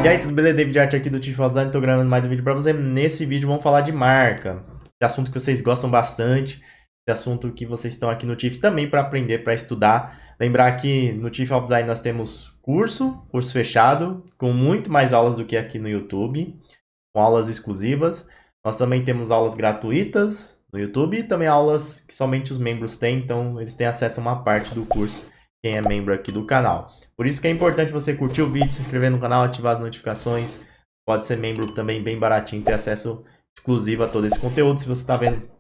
E aí, tudo beleza? David Art aqui do Tifal Design, tô gravando mais um vídeo pra você. Nesse vídeo vamos falar de marca, esse assunto que vocês gostam bastante, esse assunto que vocês estão aqui no TIFF também para aprender, para estudar. Lembrar que no Tifal Design nós temos curso fechado, com muito mais aulas do que aqui no YouTube, com aulas exclusivas. Nós também temos aulas gratuitas no YouTube e também aulas que somente os membros têm, então eles têm acesso a uma parte do curso, quem é membro aqui do canal. Por isso que é importante você curtir o vídeo, se inscrever no canal, ativar as notificações. Pode ser membro também bem baratinho, ter acesso exclusivo a todo esse conteúdo. Se você está vendo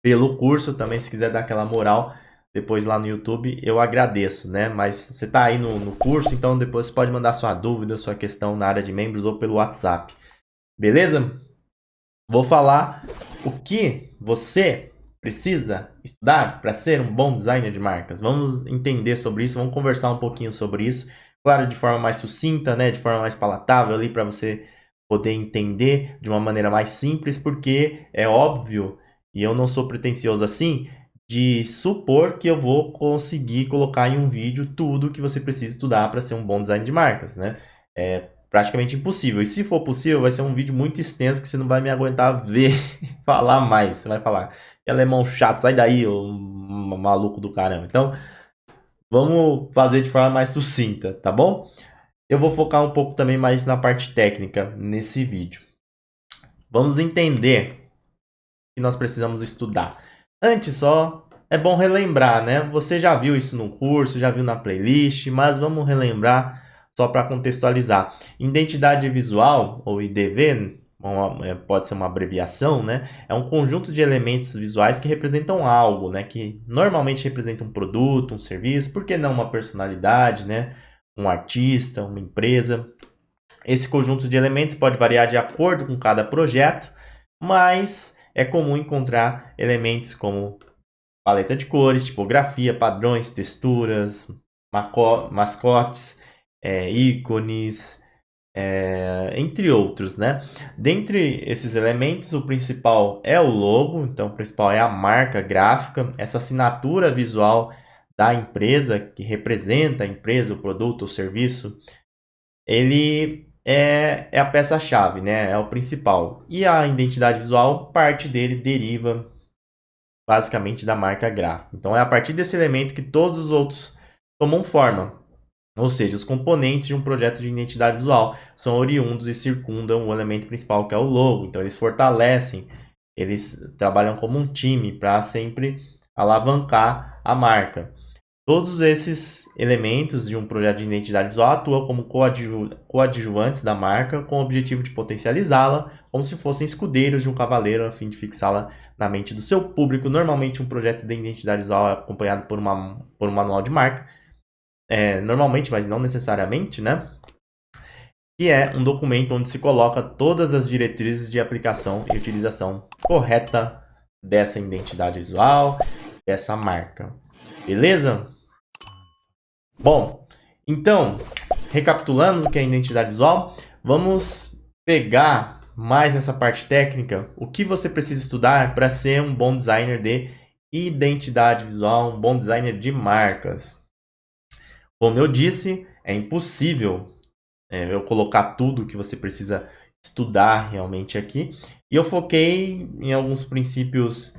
pelo curso também, se quiser dar aquela moral depois lá no YouTube, eu agradeço, né? Mas você está aí no curso, então depois você pode mandar sua dúvida, sua questão na área de membros ou pelo WhatsApp. Beleza? Vou falar o que você precisa estudar para ser um bom designer de marcas. Vamos entender sobre isso, vamos conversar um pouquinho sobre isso. Claro, de forma mais sucinta, né? De forma mais palatável ali para você poder entender de uma maneira mais simples, porque é óbvio, e eu não sou pretensioso assim, de supor que eu vou conseguir colocar em um vídeo tudo que você precisa estudar para ser um bom designer de marcas, né? É praticamente impossível. E se for possível, vai ser um vídeo muito extenso que você não vai me aguentar ver falar mais. Você vai falar, que alemão chato, sai daí, ô maluco do caramba. Então, vamos fazer de forma mais sucinta, tá bom? Eu vou focar um pouco também mais na parte técnica nesse vídeo. Vamos entender o que nós precisamos estudar. Antes só, é bom relembrar, né? Você já viu isso no curso, já viu na playlist, mas vamos relembrar só para contextualizar. Identidade visual, ou IDV, pode ser uma abreviação, né? É um conjunto de elementos visuais que representam algo, né? Que normalmente representa um produto, um serviço, por que não uma personalidade, né? Um artista, uma empresa. Esse conjunto de elementos pode variar de acordo com cada projeto, mas é comum encontrar elementos como paleta de cores, tipografia, padrões, texturas, mascotes, ícones, entre outros, né? Dentre esses elementos, o principal é o logo, então o principal é a marca gráfica, essa assinatura visual da empresa que representa a empresa, o produto, o serviço. Ele é a peça-chave, né? É o principal. E a identidade visual, parte dele deriva basicamente da marca gráfica. Então é a partir desse elemento que todos os outros tomam forma. Ou seja, os componentes de um projeto de identidade visual são oriundos e circundam o elemento principal, que é o logo. Então eles fortalecem, eles trabalham como um time para sempre alavancar a marca. Todos esses elementos de um projeto de identidade visual atuam como coadjuvantes da marca, com o objetivo de potencializá-la, como se fossem escudeiros de um cavaleiro, a fim de fixá-la na mente do seu público. Normalmente, um projeto de identidade visual é acompanhado por um manual de marca, normalmente, mas não necessariamente, né? Que é um documento onde se coloca todas as diretrizes de aplicação e utilização correta dessa identidade visual, dessa marca. Beleza? Bom, então, recapitulando o que é identidade visual, vamos pegar mais nessa parte técnica o que você precisa estudar para ser um bom designer de identidade visual, um bom designer de marcas. Como eu disse, é impossível eu colocar tudo que você precisa estudar realmente aqui. E eu foquei em alguns princípios,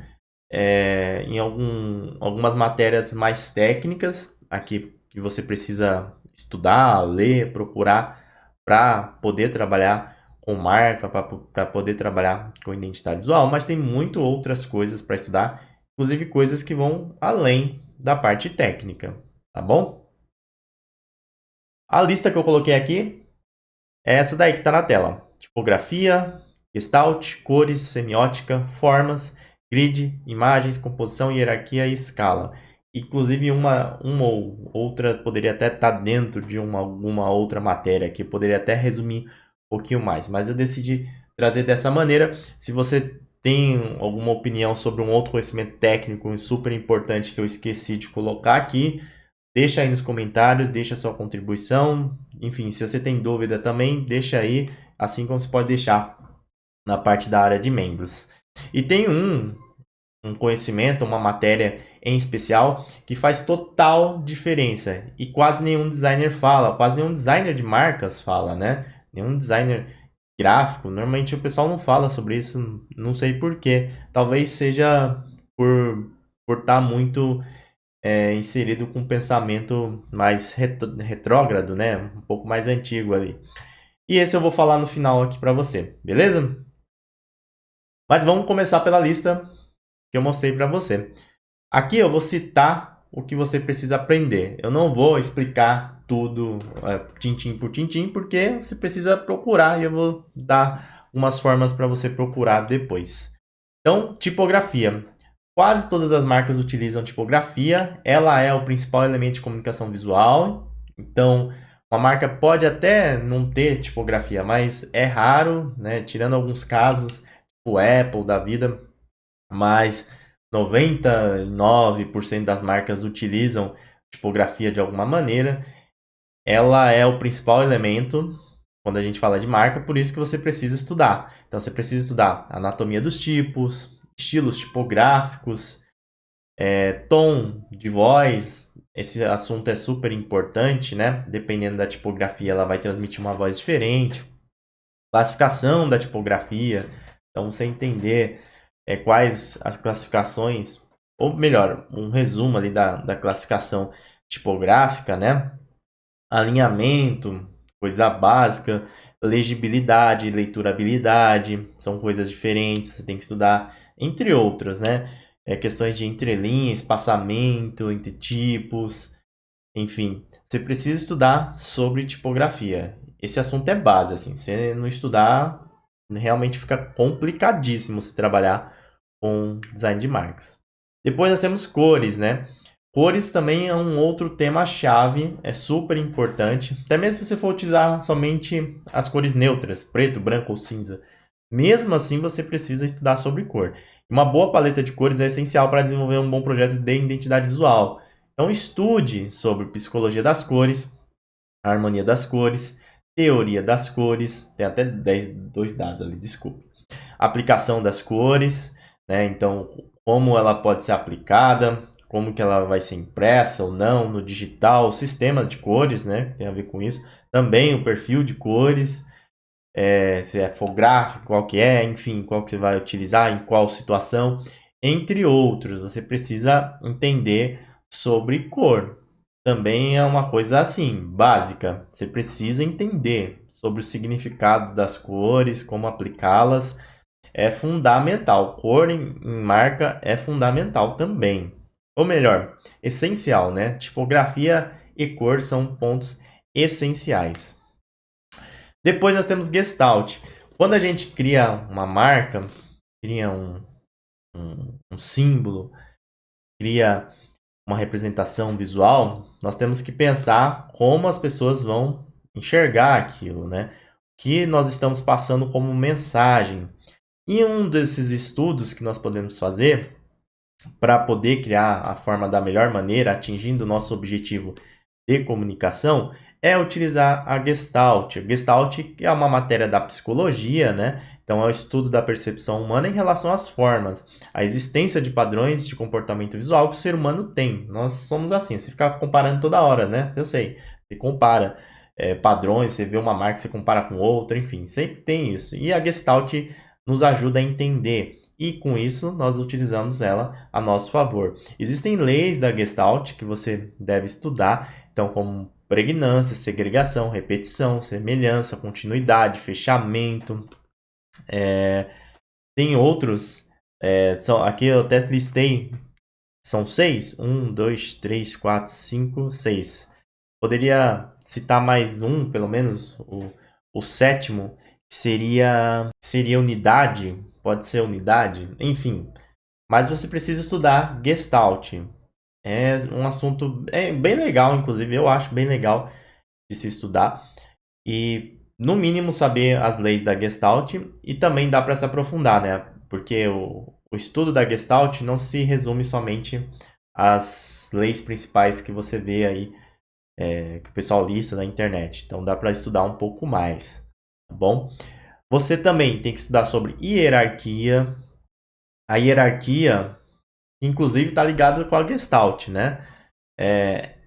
em algumas matérias mais técnicas aqui que você precisa estudar, ler, procurar para poder trabalhar com marca, para poder trabalhar com identidade visual, mas tem muito outras coisas para estudar, inclusive coisas que vão além da parte técnica, tá bom? A lista que eu coloquei aqui é essa daí que está na tela: tipografia, gestalt, cores, semiótica, formas, grid, imagens, composição, hierarquia e escala. Inclusive uma ou outra poderia até estar dentro de alguma outra matéria que poderia até resumir um pouquinho mais, mas eu decidi trazer dessa maneira. Se você tem alguma opinião sobre um outro conhecimento técnico super importante que eu esqueci de colocar aqui, deixa aí nos comentários, deixa a sua contribuição. Enfim, se você tem dúvida também, deixa aí, assim como você pode deixar na parte da área de membros. E tem um conhecimento, uma matéria em especial que faz total diferença e quase nenhum designer fala, quase nenhum designer de marcas fala, né? Nenhum designer gráfico, normalmente o pessoal não fala sobre isso, não sei por quê. Talvez seja por estar muito inserido com um pensamento mais retrógrado, né? Um pouco mais antigo ali. E esse eu vou falar no final aqui para você, beleza? Mas vamos começar pela lista que eu mostrei para você. Aqui eu vou citar o que você precisa aprender. Eu não vou explicar tudo tintim por tintim, porque você precisa procurar e eu vou dar umas formas para você procurar depois. Então, tipografia. Quase todas as marcas utilizam tipografia. Ela é o principal elemento de comunicação visual. Então, uma marca pode até não ter tipografia, mas é raro, né? Tirando alguns casos, o Apple da vida, mas 99% das marcas utilizam tipografia de alguma maneira. Ela é o principal elemento quando a gente fala de marca, por isso que você precisa estudar. Então, você precisa estudar a anatomia dos tipos, estilos tipográficos, tom de voz. Esse assunto é super importante, né? Dependendo da tipografia, ela vai transmitir uma voz diferente. Classificação da tipografia. Então, você entender quais as classificações, ou melhor, um resumo ali da classificação tipográfica, né? Alinhamento, coisa básica, legibilidade, leiturabilidade, são coisas diferentes, você tem que estudar, entre outras, né? Questões de entrelinha, espaçamento entre tipos, enfim, você precisa estudar sobre tipografia. Esse assunto é base, assim, se você não estudar, realmente fica complicadíssimo você trabalhar com design de marcas. Depois nós temos cores, né? Cores também é um outro tema-chave, é super importante. Até mesmo se você for utilizar somente as cores neutras, preto, branco ou cinza. Mesmo assim, você precisa estudar sobre cor. Uma boa paleta de cores é essencial para desenvolver um bom projeto de identidade visual. Então, estude sobre psicologia das cores, harmonia das cores, teoria das cores, tem até 2 dados ali, desculpe. Aplicação das cores, né? Então, como ela pode ser aplicada, como que ela vai ser impressa ou não no digital, o sistema de cores, né? Tem a ver com isso. Também o perfil de cores, se é fotográfico, qual que é, enfim, qual que você vai utilizar, em qual situação, entre outros. Você precisa entender sobre cor. Também é uma coisa assim, básica. Você precisa entender sobre o significado das cores, como aplicá-las. É fundamental. Cor em marca é fundamental também. Ou melhor, essencial, né? Tipografia e cor são pontos essenciais. Depois nós temos Gestalt. Quando a gente cria uma marca, cria um símbolo, cria uma representação visual, nós temos que pensar como as pessoas vão enxergar aquilo, né? O que nós estamos passando como mensagem. E um desses estudos que nós podemos fazer para poder criar a forma da melhor maneira, atingindo o nosso objetivo de comunicação, é utilizar a Gestalt. Gestalt é uma matéria da psicologia, né? Então, é o estudo da percepção humana em relação às formas, a existência de padrões de comportamento visual que o ser humano tem. Nós somos assim, você fica comparando toda hora, né? Eu sei, você compara padrões, você vê uma marca, você compara com outra, enfim, sempre tem isso. E a Gestalt nos ajuda a entender. E com isso, nós utilizamos ela a nosso favor. Existem leis da Gestalt que você deve estudar, então como pregnância, segregação, repetição, semelhança, continuidade, fechamento. Tem outros, aqui eu até listei, são 6? 1, 2, 3, 4, 5, 6. Poderia citar mais um, pelo menos, o sétimo, que seria unidade, pode ser unidade, enfim. Mas você precisa estudar Gestalt. É um assunto bem legal, inclusive, eu acho bem legal de se estudar. E, no mínimo, saber as leis da Gestalt e também dá para se aprofundar, né? Porque o estudo da Gestalt não se resume somente às leis principais que você vê aí, que o pessoal lista na internet. Então, dá para estudar um pouco mais, tá bom? Você também tem que estudar sobre hierarquia. A hierarquia, inclusive, está ligada com a Gestalt, né?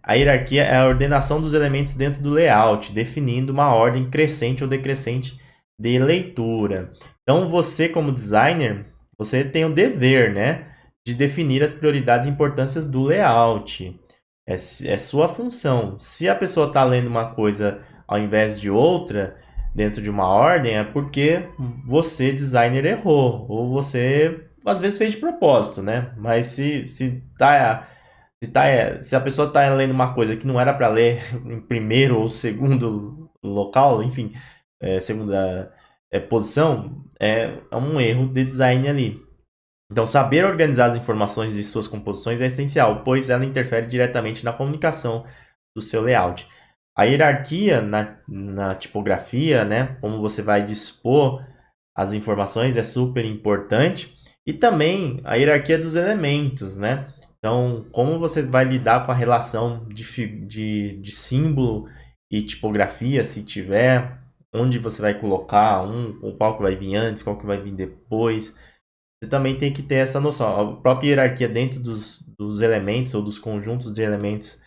A hierarquia é a ordenação dos elementos dentro do layout, definindo uma ordem crescente ou decrescente de leitura. Então, você como designer, você tem o dever, né, de definir as prioridades e importâncias do layout. É sua função. Se a pessoa está lendo uma coisa ao invés de outra, dentro de uma ordem, é porque você, designer, errou. Ou você, às vezes, fez de propósito, né? Mas se a pessoa está lendo uma coisa que não era para ler em primeiro ou segundo local, enfim, segunda posição, é um erro de design ali. Então, saber organizar as informações de suas composições é essencial, pois ela interfere diretamente na comunicação do seu layout. A hierarquia na tipografia, né, como você vai dispor as informações é super importante. E também a hierarquia dos elementos, né? Então, como você vai lidar com a relação de símbolo e tipografia, se tiver, onde você vai colocar qual que vai vir antes, qual que vai vir depois. Você também tem que ter essa noção. A própria hierarquia dentro dos elementos ou dos conjuntos de elementos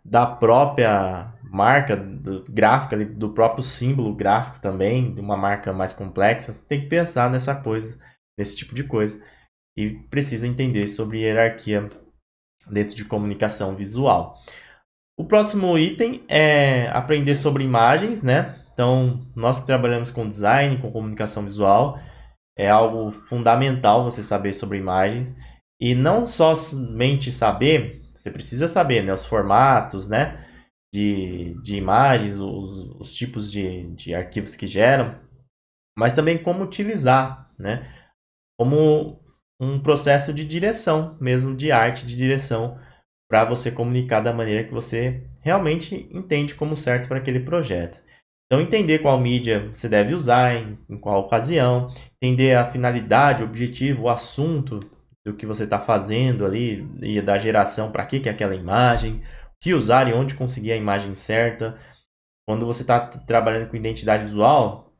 da própria marca gráfica, do próprio símbolo gráfico também, de uma marca mais complexa. Você tem que pensar nessa coisa, nesse tipo de coisa. E precisa entender sobre hierarquia dentro de comunicação visual. O próximo item é aprender sobre imagens, né? Então, nós que trabalhamos com design, com comunicação visual, é algo fundamental você saber sobre imagens. E não somente saber, você precisa saber, né, os formatos, né, de imagens, os tipos de arquivos que geram, mas também como utilizar, né, como um processo de direção mesmo, de arte, de direção, para você comunicar da maneira que você realmente entende como certo para aquele projeto. Então, entender qual mídia você deve usar, em qual ocasião, entender a finalidade, o objetivo, o assunto do que você está fazendo ali e da geração, para que é aquela imagem, o que usar e onde conseguir a imagem certa. Quando você está trabalhando com identidade visual,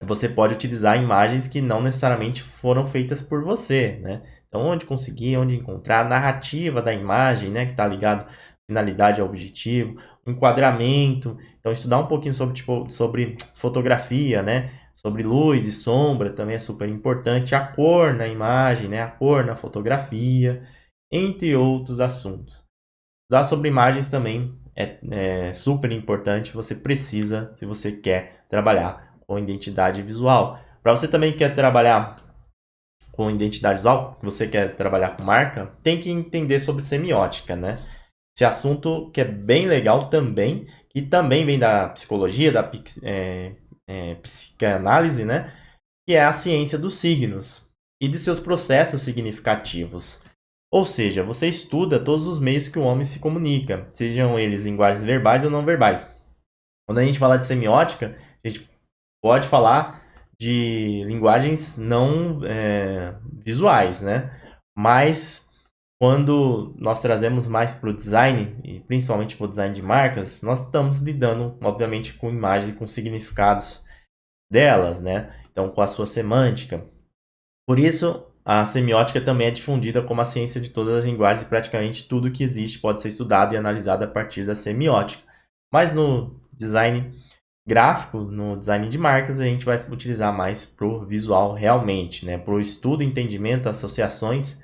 você pode utilizar imagens que não necessariamente foram feitas por você, né? Então, onde conseguir, onde encontrar, a narrativa da imagem, né, que está ligado à finalidade ao objetivo, o enquadramento. Então, estudar um pouquinho sobre fotografia, né? Sobre luz e sombra também é super importante. A cor na imagem, né? A cor na fotografia, entre outros assuntos. Estudar sobre imagens também é super importante. Você precisa, se você quer trabalhar com identidade visual. Para você também que quer trabalhar com identidade visual, que você quer trabalhar com marca, tem que entender sobre semiótica, né? Esse assunto que é bem legal também, que também vem da psicologia, da psicanálise, né? Que é a ciência dos signos e de seus processos significativos. Ou seja, você estuda todos os meios que o homem se comunica, sejam eles linguagens verbais ou não verbais. Quando a gente fala de semiótica, a gente pode falar de linguagens não visuais, né? Mas quando nós trazemos mais para o design, e principalmente para o design de marcas, nós estamos lidando, obviamente, com imagens e com significados delas, né? Então, com a sua semântica. Por isso, a semiótica também é difundida como a ciência de todas as linguagens e praticamente tudo que existe pode ser estudado e analisado a partir da semiótica. Mas no design gráfico, no design de marcas, a gente vai utilizar mais pro visual realmente, né? Pro estudo, entendimento, associações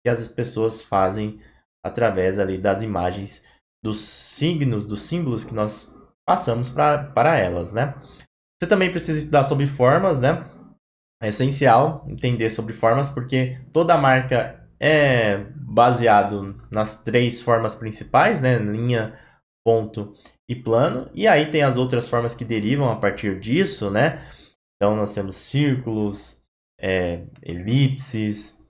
que as pessoas fazem através ali das imagens, dos signos, dos símbolos que nós passamos para elas, né? Você também precisa estudar sobre formas, né? É essencial entender sobre formas, porque toda marca é baseado nas 3 formas principais, né? Linha, ponto e plano. E aí tem as outras formas que derivam a partir disso, né? Então nós temos círculos, elipses,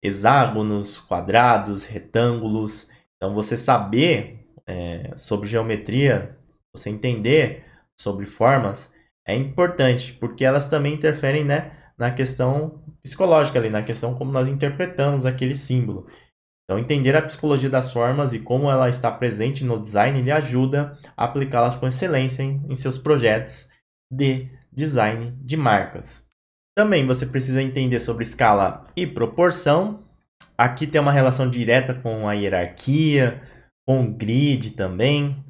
hexágonos, quadrados, retângulos. Então você saber sobre geometria, você entender sobre formas é importante, porque elas também interferem, né, na questão psicológica ali, na questão como nós interpretamos aquele símbolo. Então, entender a psicologia das formas e como ela está presente no design lhe ajuda a aplicá-las com excelência em seus projetos de design de marcas. Também você precisa entender sobre escala e proporção. Aqui tem uma relação direta com a hierarquia, com o grid também.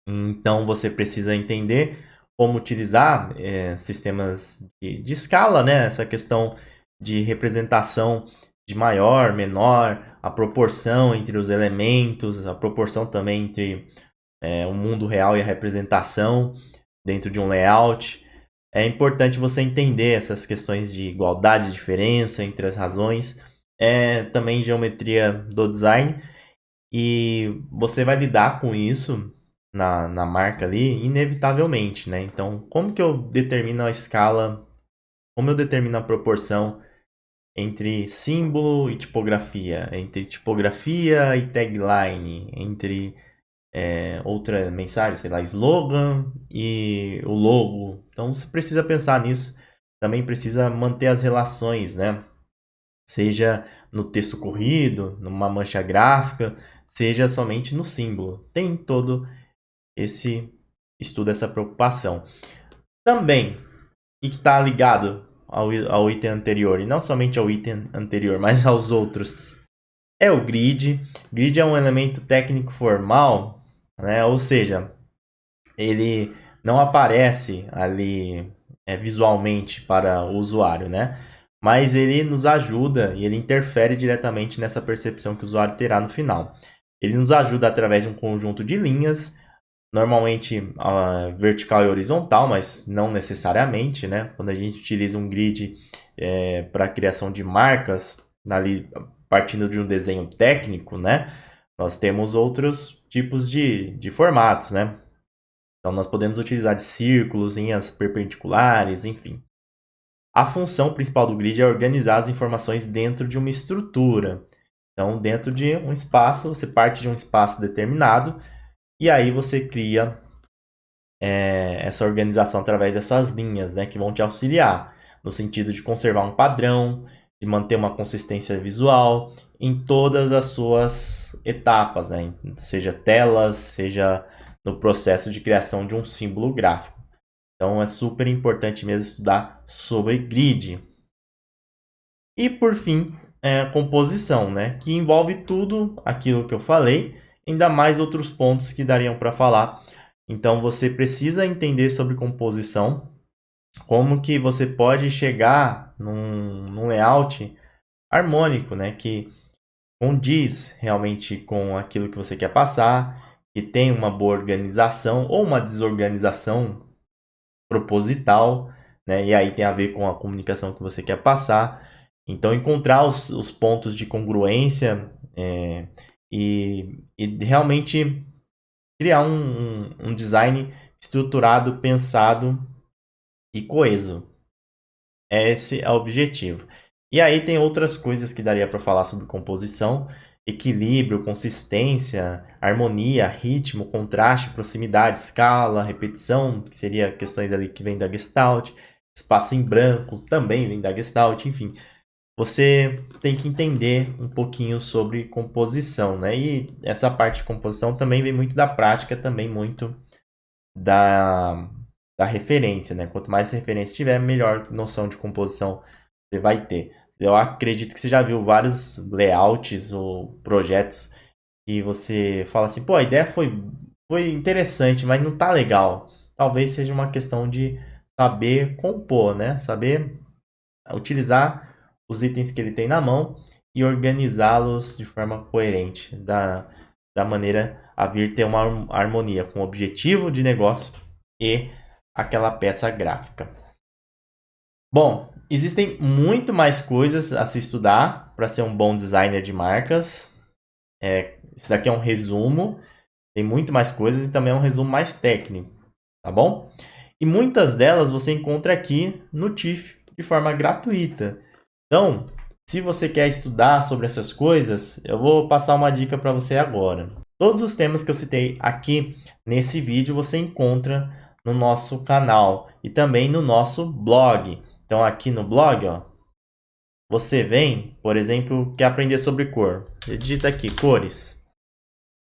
Então você precisa entender como utilizar sistemas de escala, né? Essa questão de representação de maior, menor, a proporção entre os elementos, a proporção também entre o mundo real e a representação dentro de um layout. É importante você entender essas questões de igualdade e diferença entre as razões. Também geometria do design. E você vai lidar com isso na marca ali, inevitavelmente, né? Então, como que eu determino a escala, como eu determino a proporção entre símbolo e tipografia, entre tipografia e tagline, entre outra mensagem, sei lá, slogan e o logo. Então, você precisa pensar nisso. Também precisa manter as relações, né? Seja no texto corrido, numa mancha gráfica, seja somente no símbolo. Tem todo esse estudo, essa preocupação. Também, e que está ligado ao item anterior, e não somente ao item anterior, mas aos outros, é o grid. Grid é um elemento técnico formal, né? Ou seja, ele não aparece ali visualmente para o usuário, né? Mas ele nos ajuda e ele interfere diretamente nessa percepção que o usuário terá no final. Ele nos ajuda através de um conjunto de linhas, normalmente vertical e horizontal, mas não necessariamente, né? Quando a gente utiliza um grid para a criação de marcas, ali partindo de um desenho técnico, né? Nós temos outros tipos de formatos, né? Então nós podemos utilizar de círculos, linhas perpendiculares, enfim. A função principal do grid é organizar as informações dentro de uma estrutura. Então, dentro de um espaço, você parte de um espaço determinado e aí você cria essa organização através dessas linhas, né, que vão te auxiliar no sentido de conservar um padrão, de manter uma consistência visual em todas as suas etapas, né, seja telas, seja no processo de criação de um símbolo gráfico. Então é super importante mesmo estudar sobre grid. E por fim, composição, né, que envolve tudo aquilo que eu falei, ainda mais outros pontos que dariam para falar. Então você precisa entender sobre composição, como que você pode chegar num layout harmônico, né, que condiz realmente com aquilo que você quer passar, que tem uma boa organização ou uma desorganização proposital, né, e aí tem a ver com a comunicação que você quer passar. Então encontrar os pontos de congruência e realmente criar um design estruturado, pensado e coeso. Esse é o objetivo. E aí tem outras coisas que daria para falar sobre composição: equilíbrio, consistência, harmonia, ritmo, contraste, proximidade, escala, repetição, que seria questões ali que vem da Gestalt, espaço em branco também vem da Gestalt, enfim. Você tem que entender um pouquinho sobre composição, né? E essa parte de composição também vem muito da prática, também muito da referência, né? Quanto mais referência tiver, melhor noção de composição você vai ter. Eu acredito que você já viu vários layouts ou projetos que você fala assim, pô, a ideia foi interessante, mas não tá legal. Talvez seja uma questão de saber compor, né? Saber utilizar os itens que ele tem na mão e organizá-los de forma coerente, da maneira a vir ter uma harmonia com o objetivo de negócio e aquela peça gráfica. Bom, existem muito mais coisas a se estudar para ser um bom designer de marcas. Isso daqui é um resumo, tem muito mais coisas e também é um resumo mais técnico, tá bom? E muitas delas você encontra aqui no TIFF de forma gratuita. Então, se você quer estudar sobre essas coisas, eu vou passar uma dica para você agora. Todos os temas que eu citei aqui nesse vídeo você encontra no nosso canal e também no nosso blog. Então aqui no blog, ó, você vem, por exemplo, quer aprender sobre cor. Você digita aqui cores.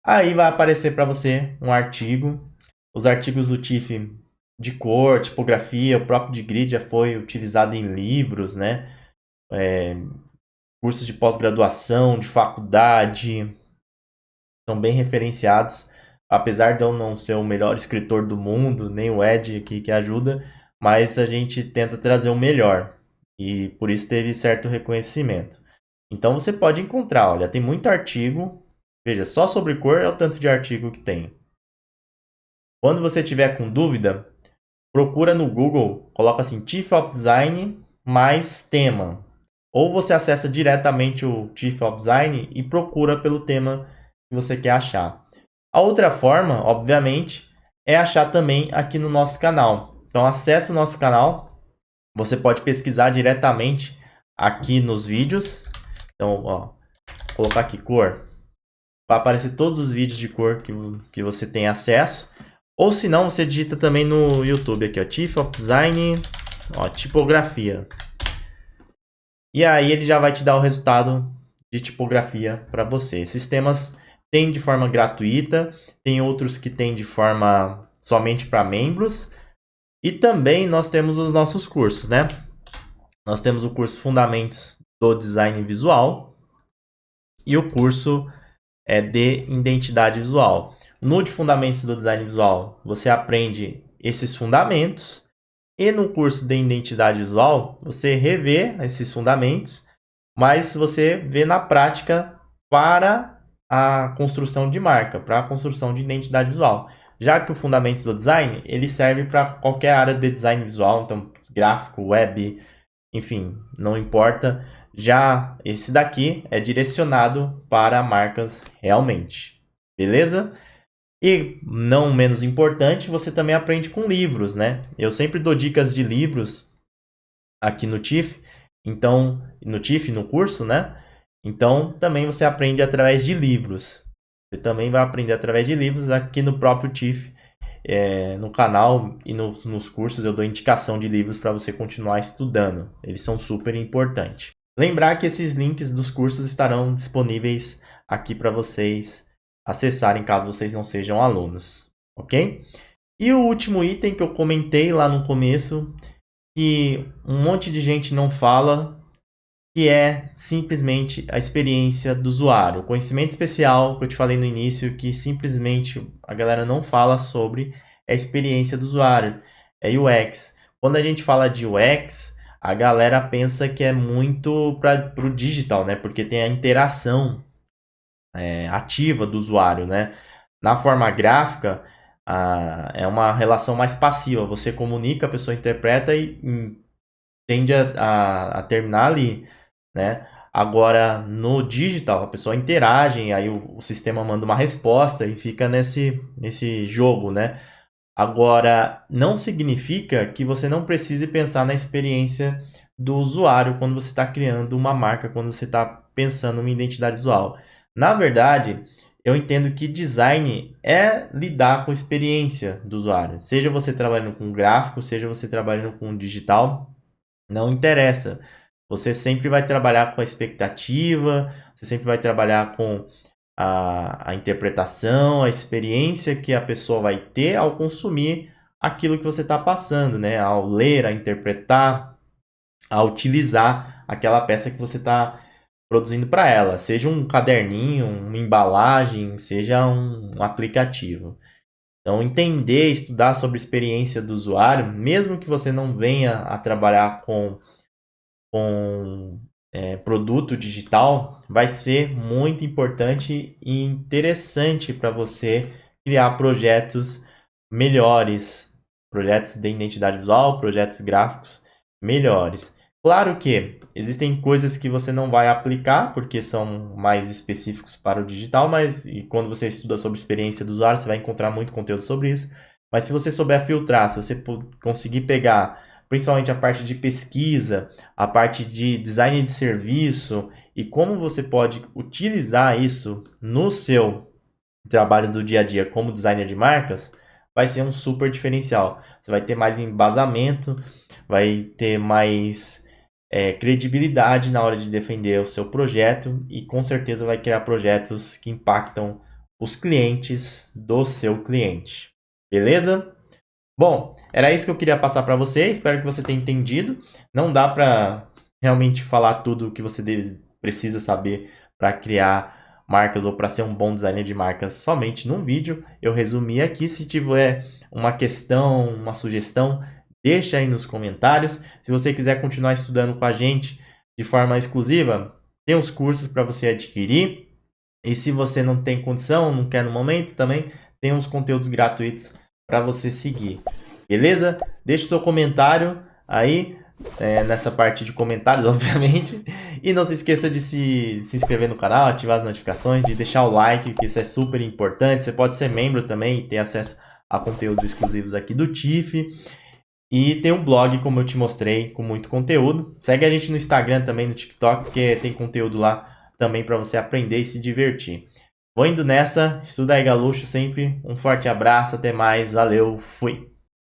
Aí vai aparecer para você um artigo. Os artigos do TIFF de cor, tipografia, o próprio de grid já foi utilizado em livros, né? cursos de pós-graduação, de faculdade, são bem referenciados. Apesar de eu não ser o melhor escritor do mundo, nem o Ed aqui que ajuda, mas a gente tenta trazer o melhor. E por isso teve certo reconhecimento. Então você pode encontrar, olha, tem muito artigo. Veja, só sobre cor é o tanto de artigo que tem. Quando você tiver com dúvida, procura no Google, coloca assim, Chief of Design mais tema. Ou você acessa diretamente o Chief of Design e procura pelo tema que você quer achar. A outra forma, obviamente, é achar também aqui no nosso canal. Então acesse o nosso canal, você pode pesquisar diretamente aqui nos vídeos. Então, ó, colocar aqui cor. Vai aparecer todos os vídeos de cor que você tem acesso. Ou se não, você digita também no YouTube aqui, ó, Chief of Design, ó, tipografia. E aí ele já vai te dar o resultado de tipografia para você. Esses temas tem de forma gratuita, tem outros que tem de forma somente para membros. E também nós temos os nossos cursos, né? Nós temos o curso Fundamentos do Design Visual e o curso de Identidade Visual. No de Fundamentos do Design Visual, você aprende esses fundamentos. E no curso de Identidade Visual, você revê esses fundamentos, mas você vê na prática para a construção de marca, para a construção de identidade visual. Já que o Fundamentos do Design, ele serve para qualquer área de design visual, então gráfico, web, enfim, não importa. Já esse daqui é direcionado para marcas realmente, beleza? E não menos importante, você também aprende com livros, né? Eu sempre dou dicas de livros aqui no TIFF, então, no TIFF, no curso, né? Então, também você aprende através de livros. Você também vai aprender através de livros aqui no próprio TIFF, no canal e nos cursos eu dou indicação de livros para você continuar estudando. Eles são super importantes. Lembrar que esses links dos cursos estarão disponíveis aqui para vocês acessarem caso vocês não sejam alunos, ok? E o último item que eu comentei lá no começo, que um monte de gente não fala, que é simplesmente a experiência do usuário. O conhecimento especial que eu te falei no início, que simplesmente a galera não fala sobre, é a experiência do usuário, é UX. Quando a gente fala de UX, a galera pensa que é muito para o digital, né? Porque tem a interação ativa do usuário, né? Na forma gráfica, é uma relação mais passiva. Você comunica, a pessoa interpreta e tende a terminar ali, né? Agora, no digital, a pessoa interage, aí o sistema manda uma resposta e fica nesse jogo, né? Agora, não significa que você não precise pensar na experiência do usuário quando você está criando uma marca, quando você está pensando uma identidade visual. Na verdade, eu entendo que design é lidar com a experiência do usuário. Seja você trabalhando com gráfico, seja você trabalhando com digital, não interessa. Você sempre vai trabalhar com a expectativa, você sempre vai trabalhar com a interpretação, a experiência que a pessoa vai ter ao consumir aquilo que você está passando, né? Ao ler, a interpretar, a utilizar aquela peça que você está produzindo para ela, seja um caderninho, uma embalagem, seja um aplicativo. Então, entender, estudar sobre a experiência do usuário, mesmo que você não venha a trabalhar com produto digital, vai ser muito importante e interessante para você criar projetos melhores, projetos de identidade visual, projetos gráficos melhores. Claro que existem coisas que você não vai aplicar, porque são mais específicos para o digital, mas quando você estuda sobre experiência do usuário, você vai encontrar muito conteúdo sobre isso. Mas se você souber filtrar, se você conseguir pegar principalmente a parte de pesquisa, a parte de design de serviço e como você pode utilizar isso no seu trabalho do dia a dia como designer de marcas, vai ser um super diferencial. Você vai ter mais embasamento, vai ter mais credibilidade na hora de defender o seu projeto e com certeza vai criar projetos que impactam os clientes do seu cliente. Beleza? Bom, era isso que eu queria passar para você. Espero que você tenha entendido. Não dá para realmente falar tudo o que você precisa saber para criar marcas ou para ser um bom designer de marcas somente num vídeo. Eu resumi aqui. Se tiver uma questão, uma sugestão, deixa aí nos comentários. Se você quiser continuar estudando com a gente de forma exclusiva, tem os cursos para você adquirir. E se você não tem condição, não quer no momento, também tem uns conteúdos gratuitos para você seguir. Beleza? Deixe seu comentário aí nessa parte de comentários, obviamente. E não se esqueça de se inscrever no canal, ativar as notificações, de deixar o like, que isso é super importante. Você pode ser membro também e ter acesso a conteúdos exclusivos aqui do TIFF. E tem um blog, como eu te mostrei, com muito conteúdo. Segue a gente no Instagram também, no TikTok, porque tem conteúdo lá também para você aprender e se divertir. Vou indo nessa, estuda aí, Galuxo, sempre um forte abraço, até mais, valeu, fui!